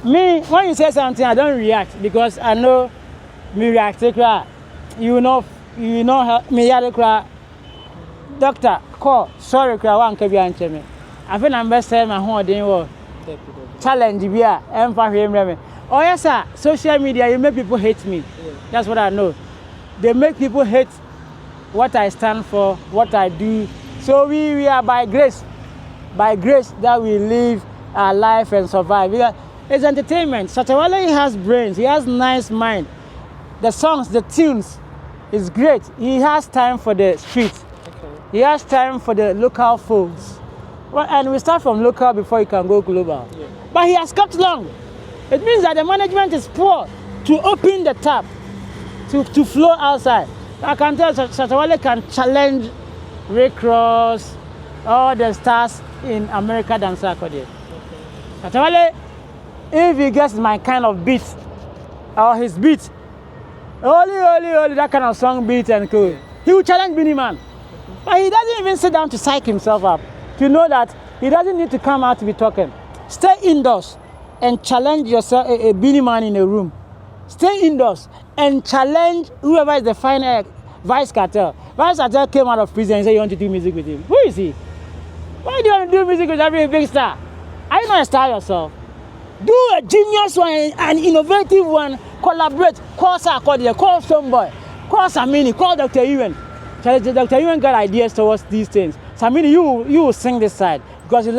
Me, when you say something, I don't react because I know me react. You know, me yada. Doctor, call. Sorry, one can be answer me. I think I'm best saying my home didn't challenge here. Oh yes, sir. Social media, you make people hate me. Yeah. That's what I know. They make people hate what I stand for, what I do. So we are by grace that we live our life and survive. Because it's entertainment. Shatta Wale has brains. He has nice mind. The songs, the tunes, is great. He has time for the streets. Okay. He has time for the local folks. Well, and we start from local before he can go global. Yeah. But he has kept long. It means that the management is poor to open the tap to flow outside. I can tell Shatta Wale can challenge Rick Ross, all the stars in America than Sarkodie. Okay. Shatta Wale, if he gets my kind of beat or his beat, only that kind of song beat and cool, he will challenge Beenie Man. But he doesn't even sit down to psych himself up to know that he doesn't need to come out to be talking. Stay indoors and challenge yourself, a Beenie Man in a room. Stay indoors and challenge whoever is the final Vice Cartel. Vice Cartel came out of prison and said you want to do music with him. Who is he? Why do you want to do music with every big star? Are you not a star yourself? Do a genius one, an innovative one, collaborate, call Sarkodie, call Stonebwoy, call Samini, call Dr. Ewan. Dr. Ewan got ideas towards these things. Samini, you will sing this side because you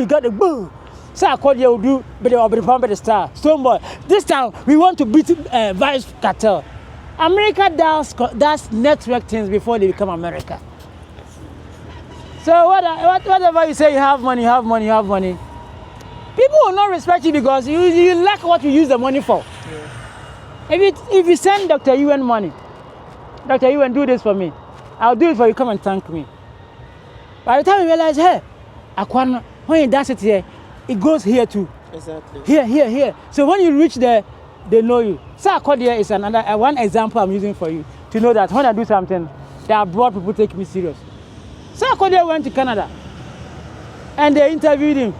got the boom. Sarkodie will do, but they will be the star. Stonebwoy, this time we want to beat Vice Cartel. America does network things before they become America. So whatever you say, you have money. People will not respect you because you lack what you use the money for. Yeah. If you send Dr. Ewan money, Dr. Ewan, do this for me. I'll do it for you. Come and thank me. By the time you realize, hey, Akwan, when he does it here, it goes here too. Exactly. Here. So when you reach there, they know you. Sarkodie is another one example I'm using for you to know that when I do something, the abroad people take me serious. Sarkodie went to Canada and they interviewed him.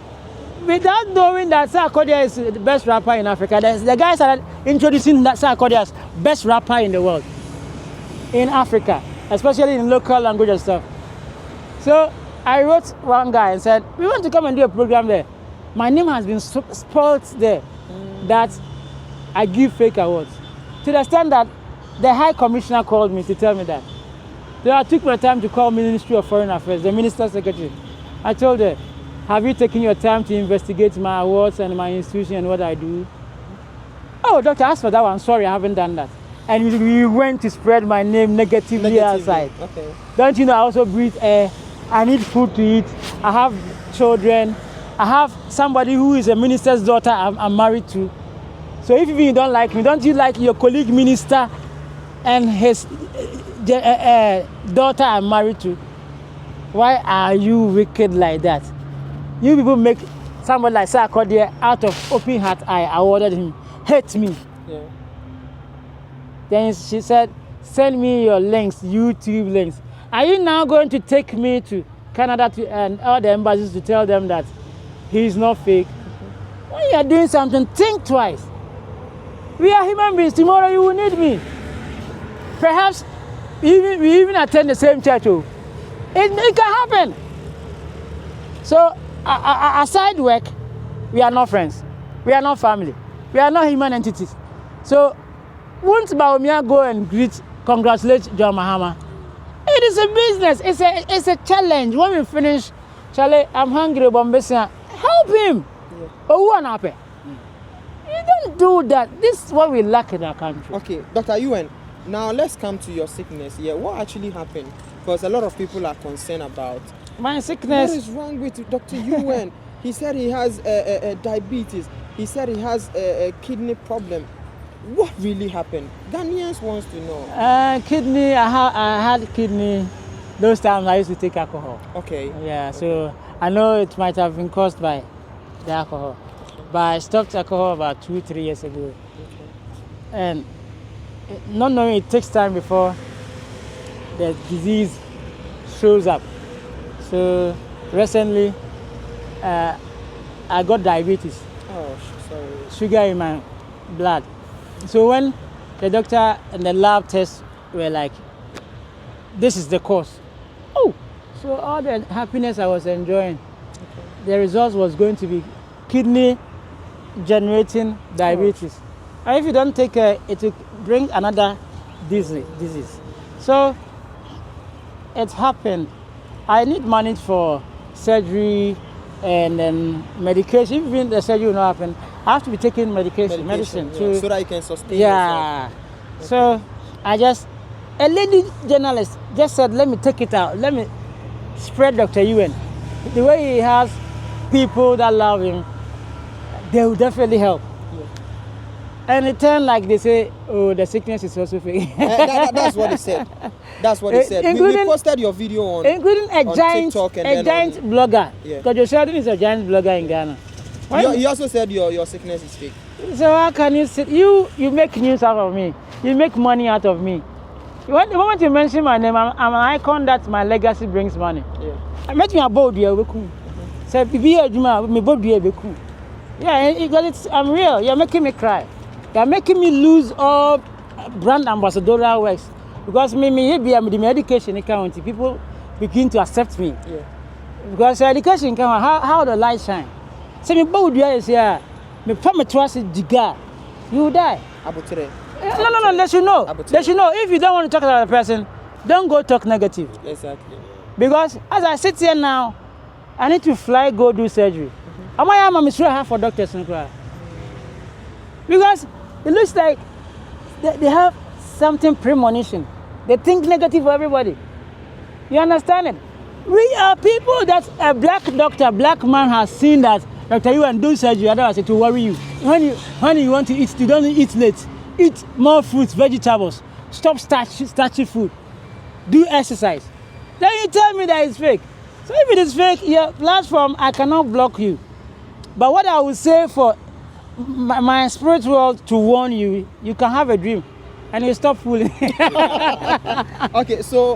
Without knowing that Sarkodie is the best rapper in Africa, the guys started introducing that Sarkodie as best rapper in the world, in Africa, especially in local language and stuff. So I wrote one guy and said, we want to come and do a program there. My name has been spoiled there, that I give fake awards. To the extent that the High Commissioner called me to tell me that. So I took my time to call Ministry of Foreign Affairs, the Minister's Secretary. I told her, have you taken your time to investigate my awards and my institution and what I do? Oh, doctor, ask for that one. Sorry, I haven't done that. And you went to spread my name negatively outside. Okay. Don't you know I also breathe air? I need food to eat. I have children. I have somebody who is a minister's daughter I'm married to. So if you don't like me, don't you like your colleague minister and his daughter are married to. Why are you wicked like that? You people make somebody like Sarkodie out of open heart. I awarded him. Hate me. Yeah. Then she said, send me your links, YouTube links. Are you now going to take me to Canada and all the embassies to tell them that he's not fake? When you are doing something, think twice. We are human beings. Tomorrow you will need me. Perhaps we even attend the same church. Oh. It can happen. So, aside work, we are not friends. We are not family. We are not human entities. So, won't Baumia go and congratulate John Mahama? It is a business. It's a challenge. When we finish, Charlie, I'm hungry, Bombesa. Help him. Oh, what happened? You don't do that. This is what we lack in our country. Okay, Dr. Ewan, now let's come to your sickness. Yeah, what actually happened? Because a lot of people are concerned about. My sickness. What is wrong with Dr. Ewan? He said he has diabetes. He said he has a kidney problem. What really happened? Ghanaians wants to know. Kidney. I had kidney. Those times I used to take alcohol. Okay. Yeah, so I know it might have been caused by the alcohol, but I stopped alcohol about 2-3 years ago. And not knowing it takes time before the disease shows up. So recently, I got diabetes. Oh, sorry. Sugar in my blood. So when the doctor and the lab tests were like, this is the cause. Oh, so all the happiness I was enjoying, the result was going to be kidney generating diabetes. And if you don't take care, it will bring another disease. So it happened. I need money for surgery and then medication. Even the surgery will not happen, I have to be taking medicine yeah, so that you can sustain yourself. Okay. So a lady journalist just said, let me take it out. Let me spread Dr. Ewan. The way he has people that love him, they will definitely help. Yeah. And it turned like they say, oh, the sickness is also fake. That's what he said. That's what he said. We posted your video on TikTok and giant blogger. Yeah. Kwadwo Sheldon is a giant blogger in Ghana. You also said your sickness is fake. So how can you sit? You make news out of me. You make money out of me. The moment you mention my name, I'm an icon that my legacy brings money. Yeah. I met me about you. Say, yeah, I'm real. You're making me cry. You're making me lose all brand ambassadorial works. Because me the medication account, people begin to accept me. Yeah. Because education can how the light shine. Say me bold is here. Me put my trust in Jiga. You will die. No, let you know. Let you know. If you don't want to talk about a person, don't go talk negative. Exactly. Because as I sit here now, I need to fly, go do surgery. I'm sure I have for doctors in cry. Because it looks like they have something premonition. They think negative for everybody. You understand it? We are people that a black doctor, black man has seen that Dr. Ewan do surgery, otherwise it will worry you. When you want to eat, you don't eat late. Eat more fruits, vegetables. Stop starchy food. Do exercise. Then you tell me that it's fake. So if it is fake, your platform, I cannot block you. But what I will say for my spiritual to warn you, you can have a dream and you stop fooling. Okay, so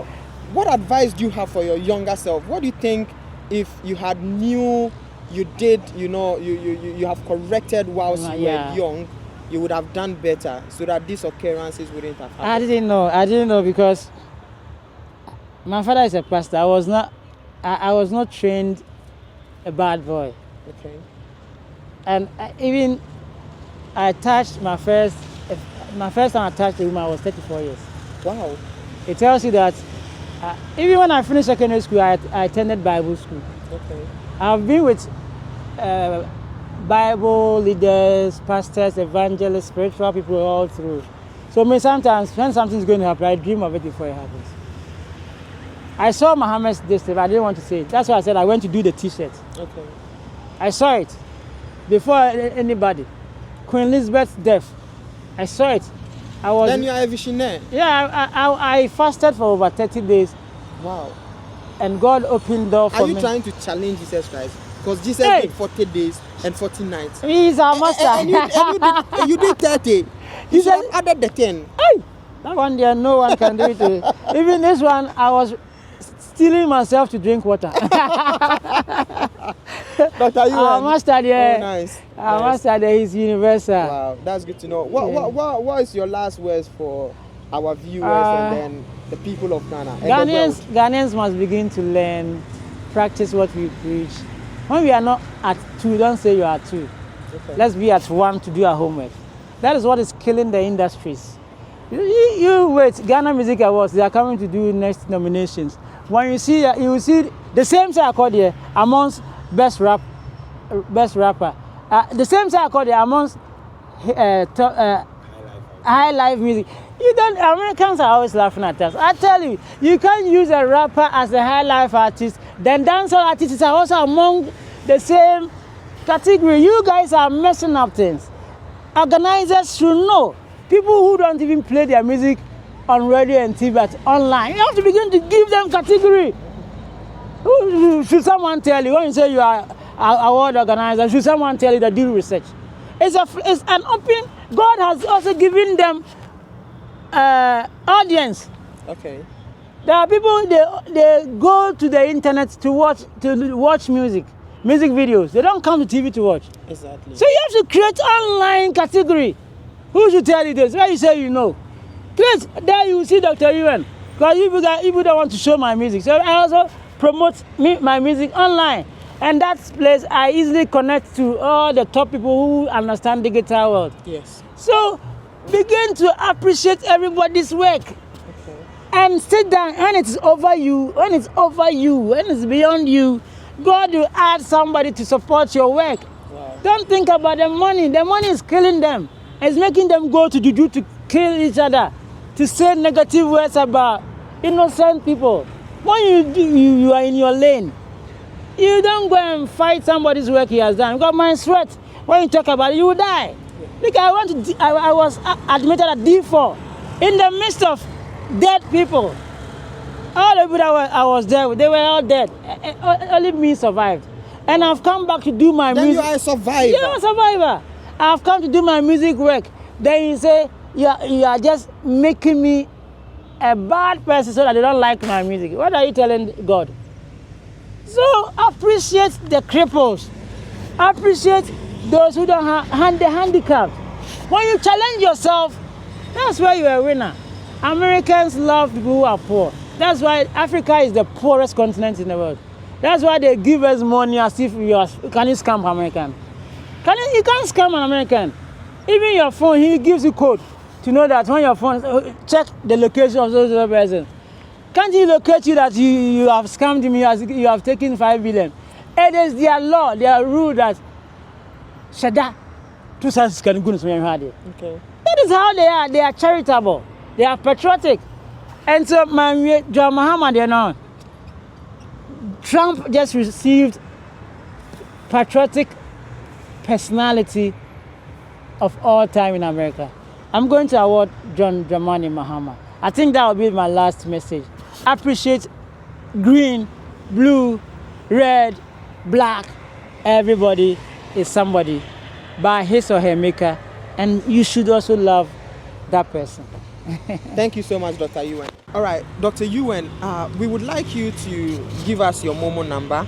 what advice do you have for your younger self? What do you think if you had knew you did, you have corrected whilst you were young, you would have done better so that these occurrences wouldn't have happened? I didn't know because my father is a pastor. I was not trained a bad boy. Okay. And even I touched my first time I touched a woman, I was 34 years. Wow. It tells you that even when I finished secondary school, I attended Bible school. Okay. I've been with Bible leaders, pastors, evangelists, spiritual people all through. So sometimes when something's going to happen, I dream of it before it happens. I saw Muhammad's this, I didn't want to say it. That's why I said I went to do the t-shirt. Okay. I saw it before anybody. Queen Elizabeth's death. I saw it. I was. Then you are a visionary. Yeah, I fasted for over 30 days, Wow. and God opened door for Are you me. trying to challenge Jesus Christ? Because Jesus Hey. did 40 days and 40 nights. He's our master. And you did 30. You He should have said- added the 10. Hey, that one there, no one can do it. Even this one, I was stealing myself to drink water. Dr. You Our master there. Oh, nice. Our Nice. master there is universal. Wow, that's good to know. What is your last words for our viewers and then the people of Ghana and the world? Ghanaians must begin to learn, practice what we preach. When we are not at 2, don't say you are 2. Okay. Let's be at 1 to do our homework. That is what is killing the industries. You wait, Ghana Music Awards, they are coming to do next nominations. When you see, you will see the same Sarkodie amongst best rapper. The same Sarkodie amongst high life music. You don't. Americans are always laughing at us. I tell you, you can't use a rapper as a high life artist. Then dancehall artists are also among the same category. You guys are messing up things. Organizers should know. People who don't even play their music on radio and TV but online, you have to begin to give them category. Should someone tell you when you say you are an award organizer? Should someone tell you that do research? It's an open. God has also given them audience. Okay. There are people they go to the internet to watch music videos. They don't come to TV to watch. Exactly. So you have to create online category. Who should tell you this? Where you say you know? Please, there you see Dr. Ewan. Because you don't want to show my music. So I also promote my music online. And that place I easily connect to all the top people who understand the guitar world. Yes. So begin to appreciate everybody's work. Okay. And sit down. When it's over you, when it's beyond you, God will add somebody to support your work. Wow. Don't think about the money. The money is killing them. It's making them go to juju to kill each other, to say negative words about innocent people. When you are in your lane, you don't go and fight somebody's work he has done. Because my sweat, when you talk about it, you will die. Look, I was admitted at D4 in the midst of dead people. All the people that I was there with, they were all dead. Only me survived. And I've come back to do my Then music. you are a survivor. Yeah, I'm a survivor. I've come to do my music work. Then you say, you are just making me a bad person so that they don't like my music. What are you telling God? So appreciate the cripples. Appreciate those who don't have the handicapped. When you challenge yourself, that's why you're a winner. Americans love people who are poor. That's why Africa is the poorest continent in the world. That's why they give us money as if can you scam American? You can't scam an American. Even your phone, he gives you code to know that when your phone, check the location of those other person. Can't he locate you that you have scammed him, you have taken 5 billion? It is their law, their rule that Shatta, 2 cents can go to Okay. That is how they are. They are charitable. They are patriotic. And so, John Mahama, you know, Trump just received patriotic personality of all time in America. I'm going to award John Dramani Mahama. I think that will be my last message. Appreciate green, blue, red, black. Everybody is somebody by his or her maker, and you should also love that person. Thank you so much, Dr. Ewan. All right, Dr. Ewan, we would like you to give us your Momo number.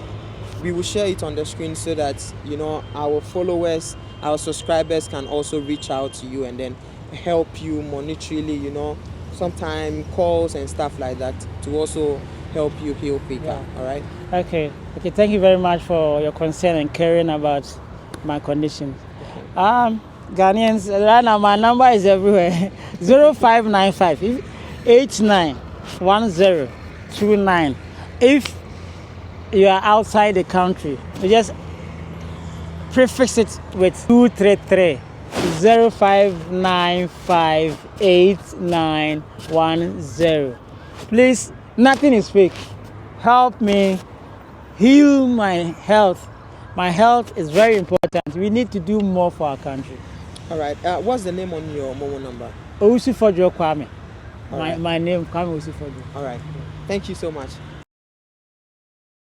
We will share it on the screen so that, you know, our followers, our subscribers can also reach out to you and then help you monetarily, you know, sometime calls and stuff like that to also help you heal quicker. Yeah. All right. Okay. Thank you very much for your concern and caring about my condition. Ghanaians, right now my number is everywhere. 0595 891029. If you are outside the country, you just prefix it with 233. 05958910. Please, nothing is fake. Help me heal my health. My health is very important. We need to do more for our country. All right. What's the name on your Momo number? Owusu Fodjo Kwame. All right. My name, Kwame Owusu Fodjo. All right. Thank you so much.